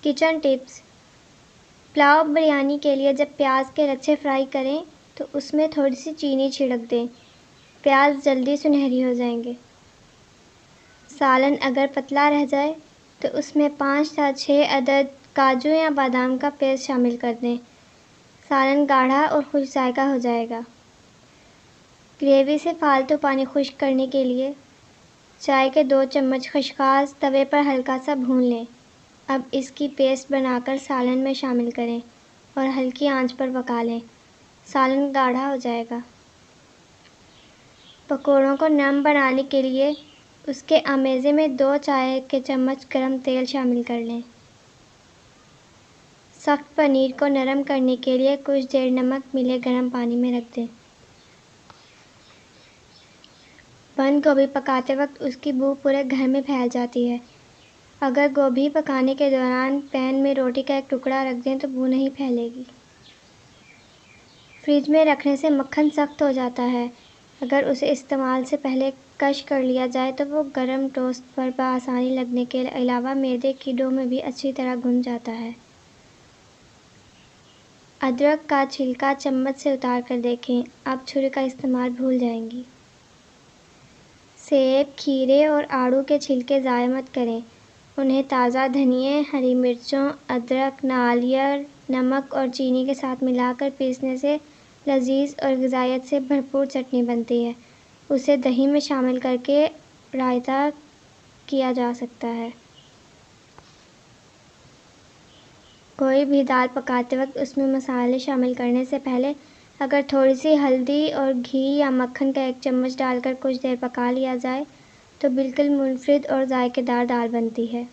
Kitchen tips. Pulao biryani के लिए जब प्याज के लच्छे फ्राई करें तो उसमें थोड़ी सी चीनी छिड़क दें। प्याज जल्दी सुनहरी हो जाएंगे। सालन अगर पतला रह जाए तो उसमें 5 या 6 अदद काजू या बादाम का पेस्ट शामिल कर दें। सालन गाढ़ा और खुश जायका हो जाएगा। ग्रेवी से फालतू पानी खुश्क करने के लिए चाय के 2 चम्मच खसखस तवे पर हल्का सा भून लें। अब इसकी पेस्ट बनाकर सालन में शामिल करें और हल्की आंच पर पका लें। सालन गाढ़ा हो जाएगा। पकौड़ों को नरम बनाने के लिए उसके आमेज़े में 2 चाय के चम्मच गरम तेल शामिल कर लें। सख्त पनीर को नरम करने के लिए कुछ देर नमक मिले गर्म पानी में रख दें। बंद गोभी पकाते वक्त उसकी बू पूरे घर में फैल जाती है। अगर गोभी पकाने के दौरान पैन में रोटी का एक टुकड़ा रख दें तो बू नहीं फैलेगी। फ्रिज में रखने से मक्खन सख्त हो जाता है। अगर उसे इस्तेमाल से पहले कश कर लिया जाए तो वो गरम टोस्ट पर बआसानी लगने के अलावा मैदे की डो में भी अच्छी तरह घुल जाता है। अदरक का छिलका चम्मच से उतार कर देखें, आप छुरी का इस्तेमाल भूल जाएंगी। सेब, खीरे और आड़ू के छिलके ज़ाया मत करें। उन्हें ताज़ा धनिए, हरी मिर्चों, अदरक, नारियल, नमक और चीनी के साथ मिलाकर पीसने से लजीज और ग़िज़ाइयत से भरपूर चटनी बनती है। उसे दही में शामिल करके रायता किया जा सकता है। कोई भी दाल पकाते वक्त उसमें मसाले शामिल करने से पहले अगर थोड़ी सी हल्दी और घी या मक्खन का 1 चम्मच डालकर कुछ देर पका लिया जाए तो बिल्कुल मुनफरिद और जायकेदार दाल बनती है।